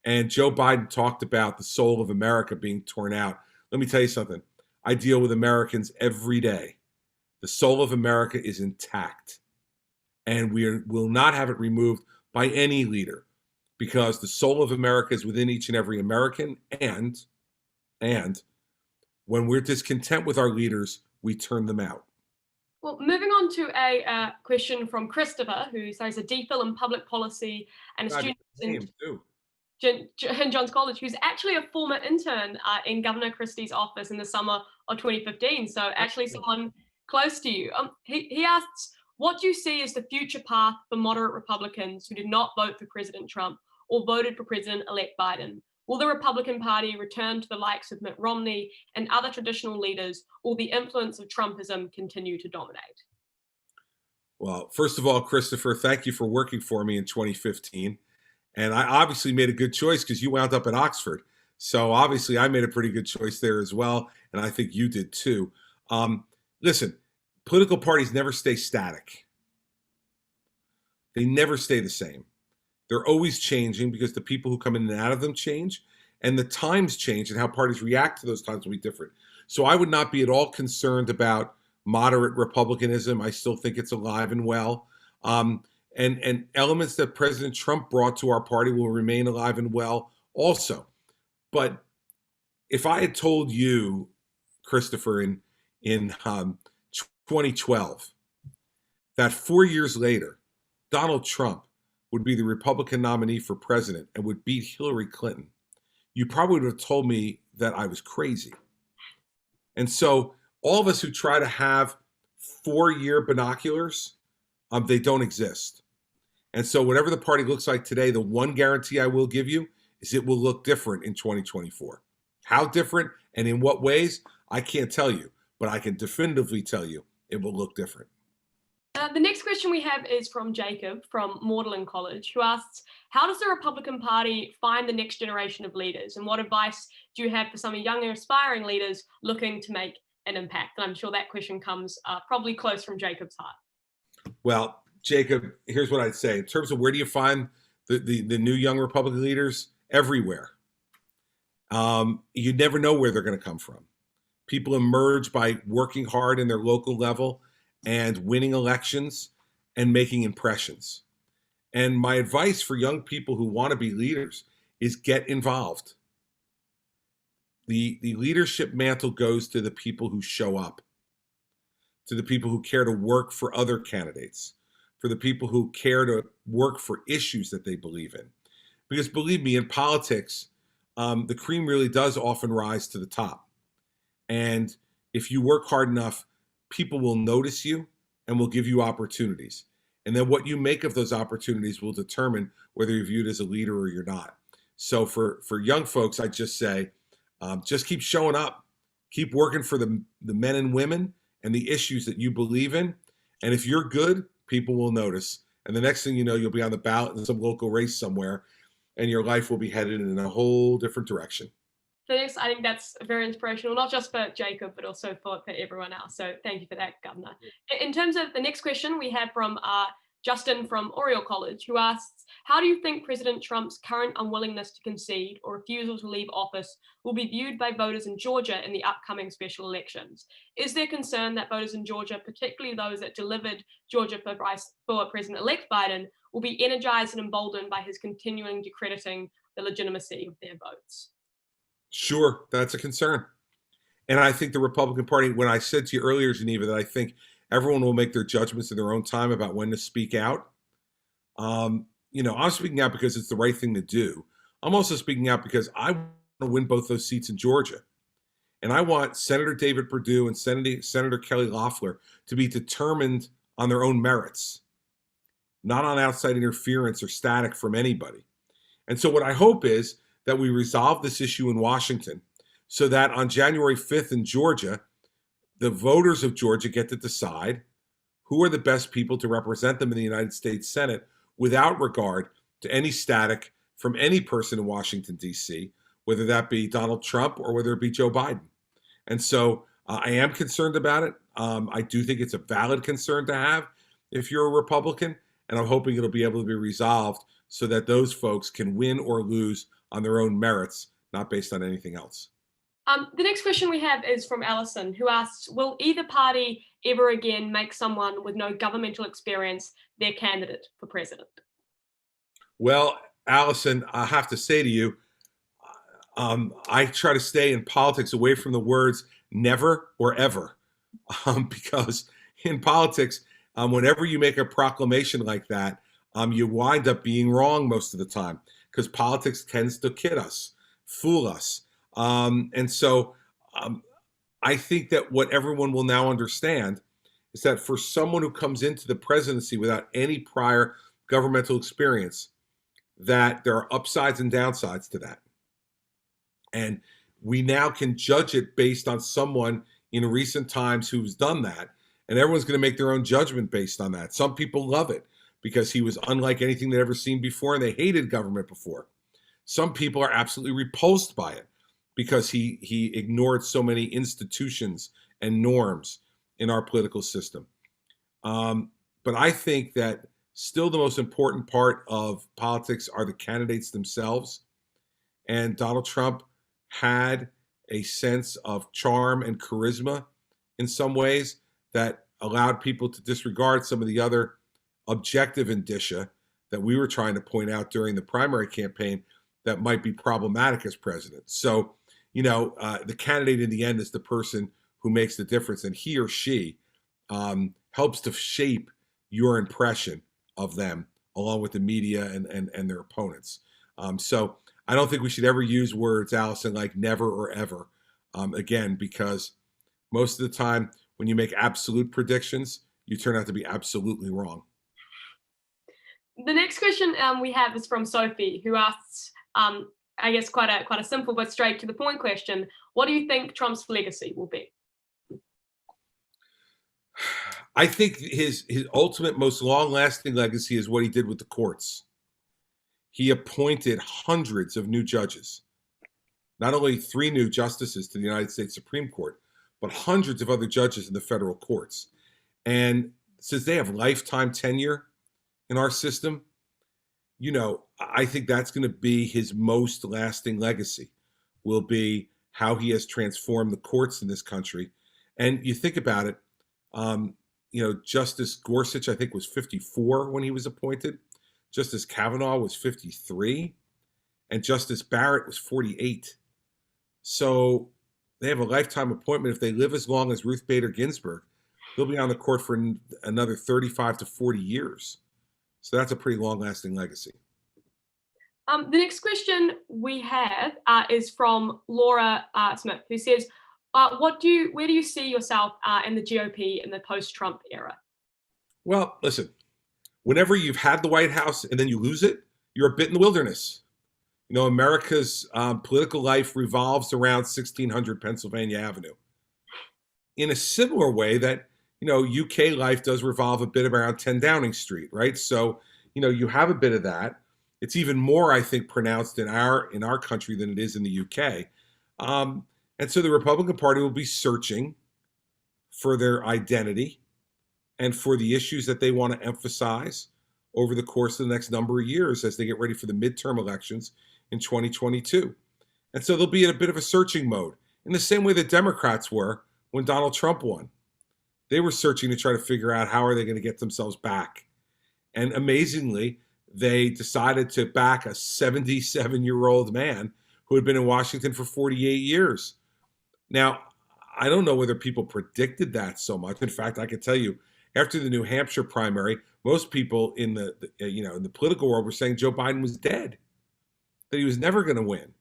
And Joe Biden talked about the soul of America being torn out. Let me tell you something. I deal with Americans every day. The soul of America is intact. And we will not have it removed by any leader, because the soul of America is within each and every American. And when we're discontent with our leaders, we turn them out. Well, moving on to a question from Christopher, who says a DPhil in public policy and a student in Johns College, who's actually a former intern in Governor Christie's office in the summer of 2015. So actually someone close to you. He asks, what do you see as the future path for moderate Republicans who did not vote for President Trump or voted for President-elect Biden? Will the Republican Party return to the likes of Mitt Romney and other traditional leaders, or the influence of Trumpism continue to dominate? Well, first of all, Christopher, thank you for working for me in 2015. And I obviously made a good choice because you wound up at Oxford. So obviously I made a pretty good choice there as well. And I think you did too. Listen, political parties never stay static. They never stay the same. They're always changing because the people who come in and out of them change. and the times change and how parties react to those times will be different. So I would not be at all concerned about moderate republicanism. I still think it's alive and well. And elements that President Trump brought to our party will remain alive and well also. But if I had told you, Christopher, in 2012, that 4 years later, Donald Trump would be the Republican nominee for president and would beat Hillary Clinton, you probably would have told me that I was crazy. And so all of us who try to have 4-year binoculars, they don't exist. And so whatever the party looks like today, the one guarantee I will give you is it will look different in 2024. How different and in what ways, I can't tell you, but I can definitively tell you it will look different. The next question we have is from Jacob from Magdalen College, who asks, how does the Republican Party find the next generation of leaders? And what advice do you have for some young and aspiring leaders looking to make an impact? And I'm sure that question comes probably close from Jacob's heart. Well, Jacob, here's what I'd say. In terms of where do you find the new young Republican leaders? Everywhere. You never know where they're going to come from. People emerge by working hard in their local level and winning elections and making impressions. And my advice for young people who want to be leaders is get involved. The leadership mantle goes to the people who show up, to the people who care to work for other candidates, for the people who care to work for issues that they believe in. Because believe me, in politics, the cream really does often rise to the top. And if you work hard enough, people will notice you and will give you opportunities. And then what you make of those opportunities will determine whether you're viewed as a leader or you're not. So for young folks, I just say, just keep showing up, keep working for the men and women and the issues that you believe in. And if you're good, people will notice. And the next thing you know, you'll be on the ballot in some local race somewhere, and your life will be headed in a whole different direction. Thanks. I think that's very inspirational, not just for Jacob, but also for everyone else. So thank you for that, Governor. In terms of the next question, we have from Justin from Oriel College, who asks, how do you think President Trump's current unwillingness to concede or refusal to leave office will be viewed by voters in Georgia in the upcoming special elections? Is there concern that voters in Georgia, particularly those that delivered Georgia for President-elect Biden, will be energized and emboldened by his continuing decrediting the legitimacy of their votes? Sure, that's a concern. And I think the Republican Party, when I said to you earlier, Geneva, that I think everyone will make their judgments in their own time about when to speak out. I'm speaking out because it's the right thing to do. I'm also speaking out because I want to win both those seats in Georgia. And I want Senator David Perdue and Senator Kelly Loeffler to be determined on their own merits, not on outside interference or static from anybody. And so what I hope is that we resolve this issue in Washington so that on January 5th in Georgia, the voters of Georgia get to decide who are the best people to represent them in the United States Senate without regard to any static from any person in Washington, D.C., whether that be Donald Trump or whether it be Joe Biden. And so I am concerned about it. I do think it's a valid concern to have if you're a Republican, and I'm hoping it'll be able to be resolved so that those folks can win or lose on their own merits, not based on anything else. The next question we have is from Allison, who asks, will either party ever again make someone with no governmental experience their candidate for president? Well, Allison, I have to say to you, I try to stay in politics away from the words never or ever, because in politics, whenever you make a proclamation like that, you wind up being wrong most of the time, because politics tends to kid us, fool us. And so I think that what everyone will now understand is that for someone who comes into the presidency without any prior governmental experience, that there are upsides and downsides to that. And we now can judge it based on someone in recent times who's done that. And everyone's going to make their own judgment based on that. Some people love it because he was unlike anything they'd ever seen before and they hated government before. Some people are absolutely repulsed by it because he ignored so many institutions and norms in our political system. But I think that still the most important part of politics are the candidates themselves. And Donald Trump had a sense of charm and charisma in some ways that allowed people to disregard some of the other objective indicia that we were trying to point out during the primary campaign that might be problematic as president. So, the candidate in the end is the person who makes the difference, and he or she helps to shape your impression of them, along with the media and their opponents. So I don't think we should ever use words, Allison, like never or ever, again, because most of the time when you make absolute predictions, you turn out to be absolutely wrong. The next question we have is from Sophie, who asks, I guess quite a simple but straight to the point question. What do you think Trump's legacy will be? I think his ultimate, most long-lasting legacy is what he did with the courts. He appointed hundreds of new judges, not only 3 new justices to the United States Supreme Court, but hundreds of other judges in the federal courts. And since they have lifetime tenure in our system, I think that's going to be his most lasting legacy, will be how he has transformed the courts in this country. And you think about it, Justice Gorsuch, I think, was 54 when he was appointed. Justice Kavanaugh was 53, and Justice Barrett was 48. So they have a lifetime appointment. If they live as long as Ruth Bader Ginsburg, they'll be on the court for another 35 to 40 years. So that's a pretty long-lasting legacy. The next question we have is from Laura Smith, who says, where do you see yourself in the GOP in the post-Trump era? Well, listen, whenever you've had the White House and then you lose it, you're a bit in the wilderness. America's political life revolves around 1600 Pennsylvania Avenue. In a similar way that, UK life does revolve a bit around 10 Downing Street, right? So, you have a bit of that. It's even more, I think, pronounced in our country than it is in the UK. And so the Republican Party will be searching for their identity and for the issues that they want to emphasize over the course of the next number of years as they get ready for the midterm elections in 2022. And so they'll be in a bit of a searching mode, in the same way that Democrats were when Donald Trump won. They were searching to try to figure out how are they going to get themselves back. And amazingly, they decided to back a 77-year-old man who had been in Washington for 48 years. Now, I don't know whether people predicted that so much. In fact, I can tell you, after the New Hampshire primary, most people in the political world were saying Joe Biden was dead, that he was never going to win.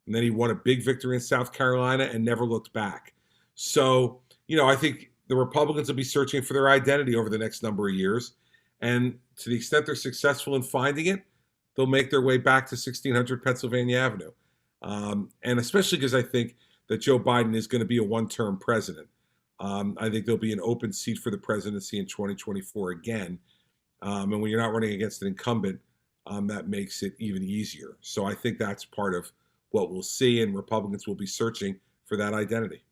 And then he won a big victory in South Carolina and never looked back. So, I think the Republicans will be searching for their identity over the next number of years. And to the extent they're successful in finding it, they'll make their way back to 1600 Pennsylvania Avenue. And especially because I think that Joe Biden is going to be a one-term president. I think there'll be an open seat for the presidency in 2024 again. And when you're not running against an incumbent, that makes it even easier. So I think that's part of what we'll see, and Republicans will be searching for that identity.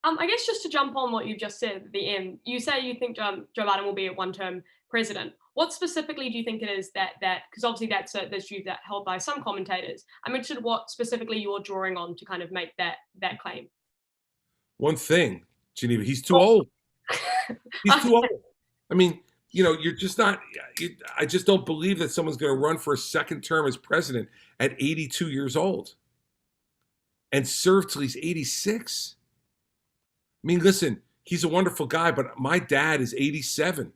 I guess just to jump on what you just said at the end, you say you think Joe Biden will be a one-term president. What specifically do you think it is that because obviously that's view that held by some commentators. I'm interested what specifically you're drawing on to kind of make that claim. One thing, Geneva, he's too old. He's too old. I mean, you're just not, I just don't believe that someone's going to run for a second term as president at 82 years old and serve till he's 86. I mean, listen, he's a wonderful guy, but my dad is 87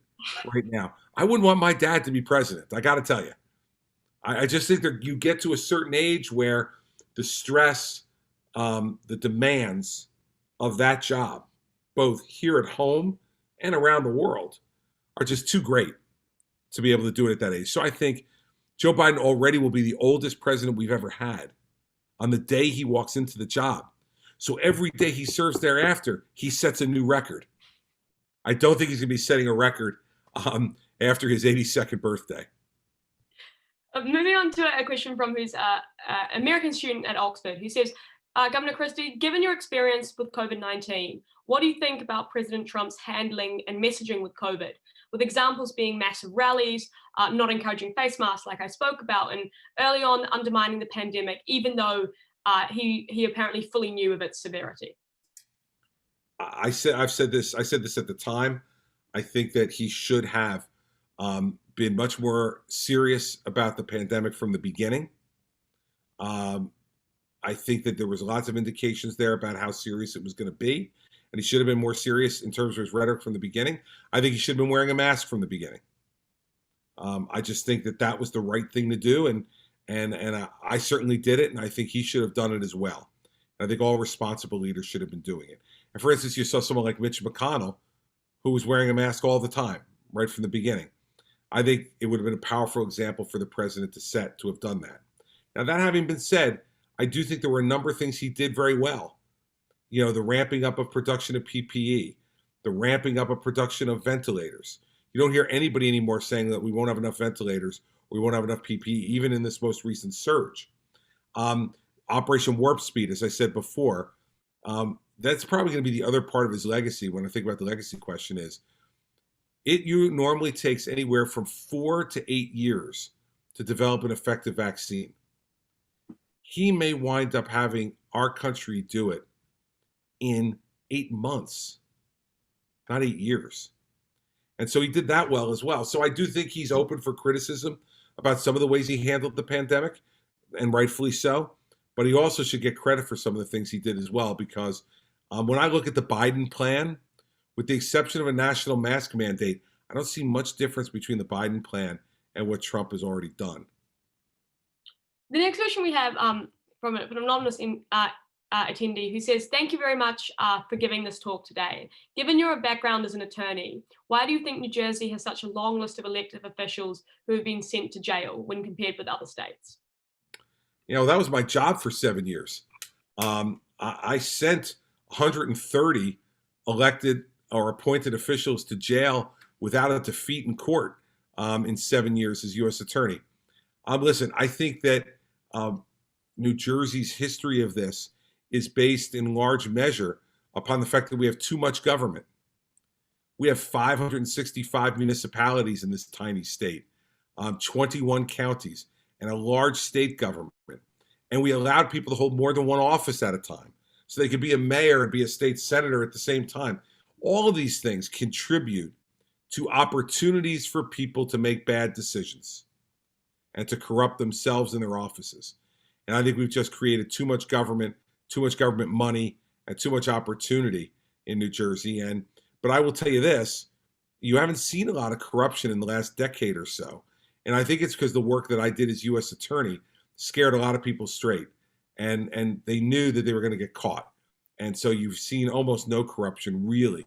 right now. I wouldn't want my dad to be president. I got to tell you. I just think that you get to a certain age where the stress, the demands of that job, both here at home and around the world, are just too great to be able to do it at that age. So I think Joe Biden already will be the oldest president we've ever had on the day he walks into the job. So every day he serves thereafter, he sets a new record. I don't think he's going to be setting a record after his 82nd birthday. Moving on to a question from who's American student at Oxford, who says, Governor Christie, given your experience with COVID-19, what do you think about President Trump's handling and messaging with COVID? with examples being massive rallies, not encouraging face masks like I spoke about, and early on undermining the pandemic, even though he apparently fully knew of its severity. I said this at the time. I think that he should have been much more serious about the pandemic from the beginning. I think that there was lots of indications there about how serious it was going to be, and he should have been more serious in terms of his rhetoric from the beginning. I think he should have been wearing a mask from the beginning. I just think that that was the right thing to do, and I certainly did it, and I think he should have done it as well. And I think all responsible leaders should have been doing it. And for instance, you saw someone like Mitch McConnell, who was wearing a mask all the time, right from the beginning. I think it would have been a powerful example for the president to set to have done that. Now, that having been said, I do think there were a number of things he did very well. You know, the ramping up of production of PPE, the ramping up of production of ventilators. You don't hear anybody anymore saying that we won't have enough ventilators or we won't have enough PPE, even in this most recent surge. Operation Warp Speed, as I said before, that's probably going to be the other part of his legacy when I think about the legacy question is, it normally takes anywhere from 4 to 8 years to develop an effective vaccine. He may wind up having our country do it in 8 months, not 8 years. And so he did that well as well. So I do think he's open for criticism about some of the ways he handled the pandemic, and rightfully so. But he also should get credit for some of the things he did as well, because when I look at the Biden plan, with the exception of a national mask mandate, I don't see much difference between the Biden plan and what Trump has already done. The next question we have from an anonymous attendee who says, "Thank you very much for giving this talk today. Given your background as an attorney, why do you think New Jersey has such a long list of elected officials who have been sent to jail when compared with other states?" You know, that was my job for 7 years. I sent 130 elected or appointed officials to jail without a defeat in court in 7 years as U.S. attorney. Listen, I think that New Jersey's history of this is based in large measure upon the fact that we have too much government. We have 565 municipalities in this tiny state, 21 counties, and a large state government. And we allowed people to hold more than one office at a time. So they could be a mayor and be a state senator at the same time. All of these things contribute to opportunities for people to make bad decisions and to corrupt themselves in their offices. And I think we've just created too much government money, and too much opportunity in New Jersey. But I will tell you this, you haven't seen a lot of corruption in the last decade or so. And I think it's because the work that I did as U.S. attorney scared a lot of people straight. And they knew that they were going to get caught. And so you've seen almost no corruption really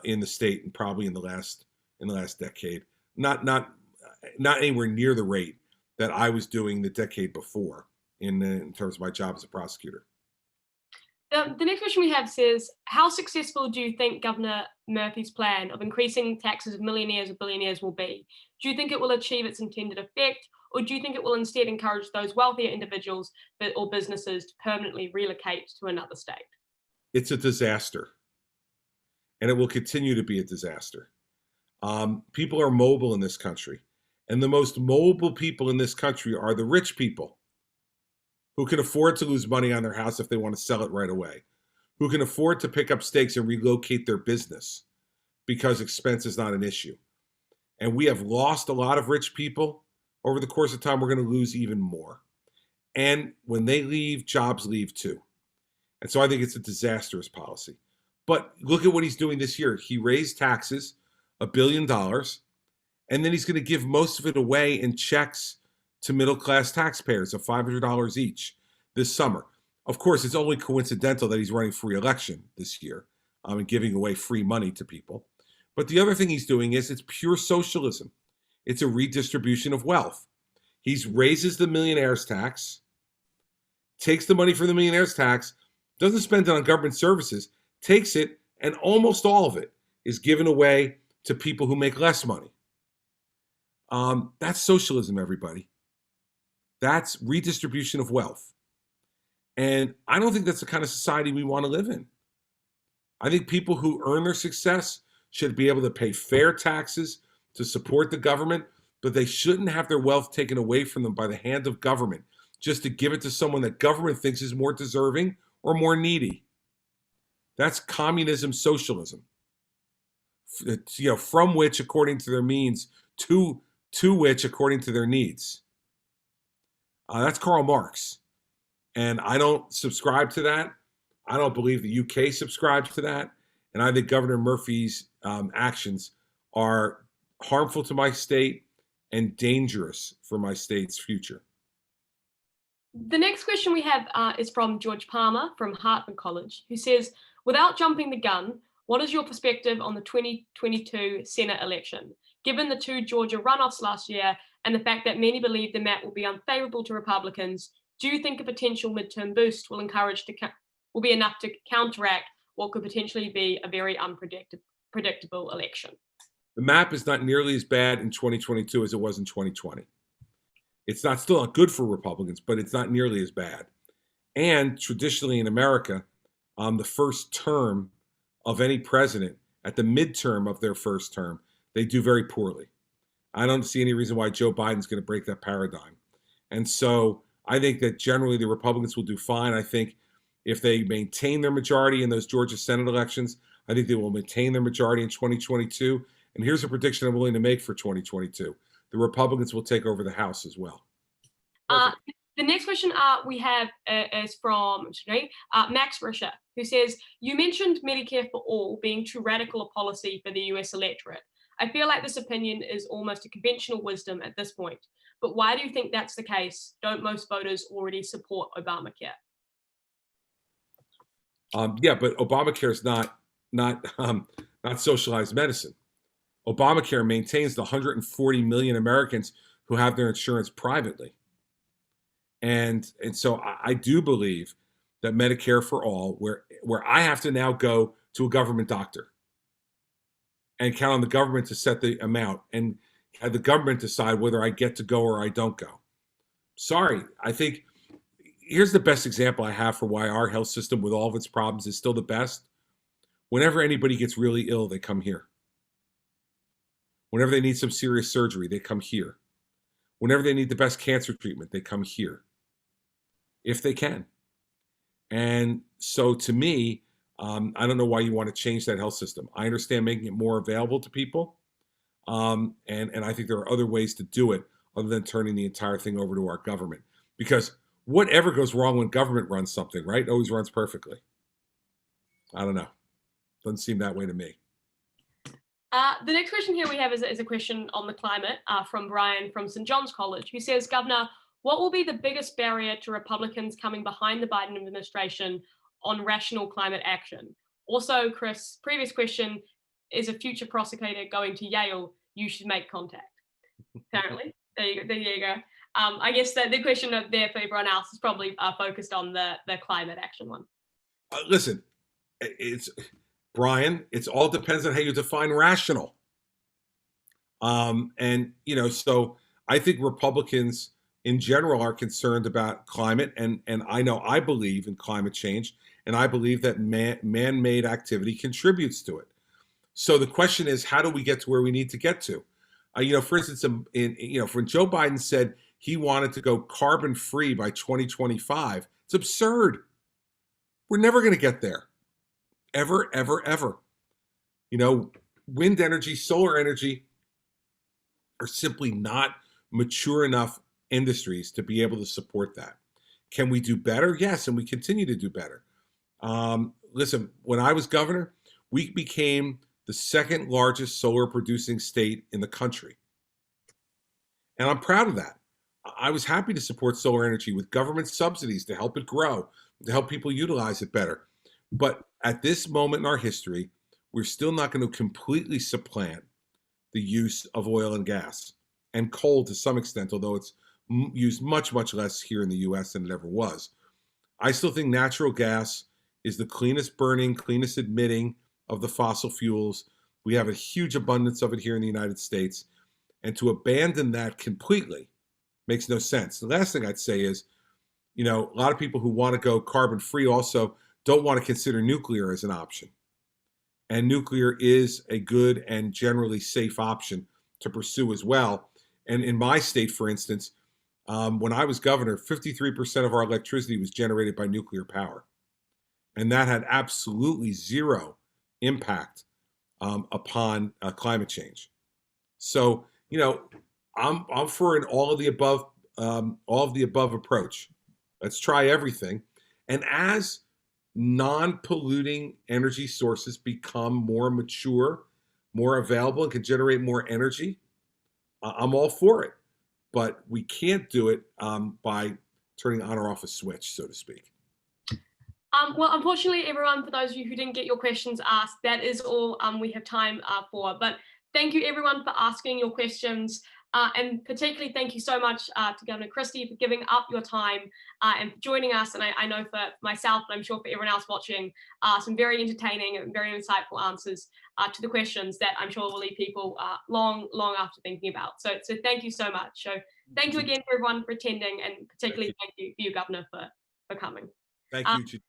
in the state, and probably in the last decade. Not anywhere near the rate that I was doing the decade before in terms of my job as a prosecutor. The next question we have says, how successful do you think Governor Murphy's plan of increasing taxes of millionaires or billionaires will be? Do you think it will achieve its intended effect, or do you think it will instead encourage those wealthier individuals or businesses to permanently relocate to another state? It's a disaster, and it will continue to be a disaster. People are mobile in this country, and the most mobile people in this country are the rich people who can afford to lose money on their house if they want to sell it right away, who can afford to pick up stakes and relocate their business because expense is not an issue. And we have lost a lot of rich people. Over the course of time, we're going to lose even more. And when they leave, jobs leave too. And so I think it's a disastrous policy. But look at what he's doing this year. He raised taxes $1 billion, and then he's going to give most of it away in checks to middle-class taxpayers of $500 each this summer. Of course, it's only coincidental that he's running for re-election this year and giving away free money to people. But the other thing he's doing is it's pure socialism. It's a redistribution of wealth. He raises the millionaire's tax, takes the money from the millionaire's tax, doesn't spend it on government services, takes it, and almost all of it is given away to people who make less money. That's socialism, everybody. That's redistribution of wealth. And I don't think that's the kind of society we want to live in. I think people who earn their success should be able to pay fair taxes to support the government, but they shouldn't have their wealth taken away from them by the hand of government just to give it to someone that government thinks is more deserving or more needy. That's communism socialism. From which according to their means, to which according to their needs. That's Karl Marx. And I don't subscribe to that. I don't believe the UK subscribes to that. And I think Governor Murphy's actions are harmful to my state and dangerous for my state's future. The next question we have is from George Palmer from Hartman College, who says, without jumping the gun, what is your perspective on the 2022 Senate election? Given the 2 Georgia runoffs last year and the fact that many believe the map will be unfavorable to Republicans, do you think a potential midterm boost will be enough to counteract what could potentially be a very unpredictable election? The map is not nearly as bad in 2022 as it was in 2020. It's still not good for Republicans, but it's not nearly as bad. And traditionally in America, the first term of any president, at the midterm of their first term, they do very poorly. I don't see any reason why Joe Biden's going to break that paradigm. And so I think that generally the Republicans will do fine. I think if they maintain their majority in those Georgia Senate elections, I think they will maintain their majority in 2022. And here's a prediction I'm willing to make for 2022. The Republicans will take over the House as well. The next question we have is from Max Risher, who says, you mentioned Medicare for all being too radical a policy for the US electorate. I feel like this opinion is almost a conventional wisdom at this point. But why do you think that's the case? Don't most voters already support Obamacare? Yeah, but Obamacare is not socialized medicine. Obamacare maintains the 140 million Americans who have their insurance privately. And so I do believe that Medicare for all, where I have to now go to a government doctor and count on the government to set the amount and have the government decide whether I get to go or I don't go. Sorry, I think here's the best example I have for why our health system with all of its problems is still the best. Whenever anybody gets really ill, they come here. Whenever they need some serious surgery, they come here. Whenever they need the best cancer treatment, they come here. If they can. And so to me, I don't know why you want to change that health system. I understand making it more available to people. And I think there are other ways to do it other than turning the entire thing over to our government. Because whatever goes wrong when government runs something, right, it always runs perfectly. I don't know. Doesn't seem that way to me. The next question here we have is a question on the climate from Brian from St. John's College, who says, Governor, what will be the biggest barrier to Republicans coming behind the Biden administration on rational climate action? Also, Chris, previous question, is a future prosecutor going to Yale? You should make contact. Apparently, there you go. I guess the question there for everyone else is probably focused on the climate action one. Listen, Brian, it all depends on how you define rational. So I think Republicans in general are concerned about climate, and I believe in climate change, and I believe that man-made activity contributes to it. So the question is, how do we get to where we need to get to? For instance, when Joe Biden said he wanted to go carbon-free by 2025, it's absurd. We're never going to get there. Ever, ever, ever. Wind energy, solar energy are simply not mature enough industries to be able to support that. Can we do better? Yes, and we continue to do better. Listen, when I was governor, we became the second largest solar producing state in the country. And I'm proud of that. I was happy to support solar energy with government subsidies to help it grow, to help people utilize it better. But at this moment in our history, we're still not going to completely supplant the use of oil and gas and coal to some extent, although it's used much, much less here in the US than it ever was. I still think natural gas is the cleanest burning, cleanest emitting of the fossil fuels. We have a huge abundance of it here in the United States. And to abandon that completely makes no sense. The last thing I'd say is, a lot of people who want to go carbon free also don't want to consider nuclear as an option. and nuclear is a good and generally safe option to pursue as well. And in my state, for instance, when I was governor, 53% of our electricity was generated by nuclear power. And that had absolutely zero impact upon climate change. So, I'm for an all of the above approach. Let's try everything. And as non-polluting energy sources become more mature, more available, and can generate more energy, I'm all for it. But we can't do it by turning on or off a switch, so to speak. Well, unfortunately, everyone, for those of you who didn't get your questions asked, that is all we have time for. But thank you, everyone, for asking your questions. And particularly, thank you so much to Governor Christie for giving up your time and for joining us. And I know for myself, and I'm sure for everyone else watching, some very entertaining and very insightful answers to the questions that I'm sure will leave people long after thinking about. So thank you so much. So thank you again, everyone, for attending, and particularly thank you, Governor, for coming. Thank you, Chief.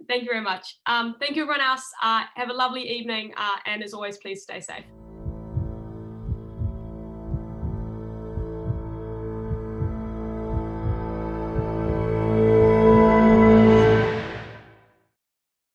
Thank you very much. Thank you, everyone else. Have a lovely evening. And as always, please stay safe.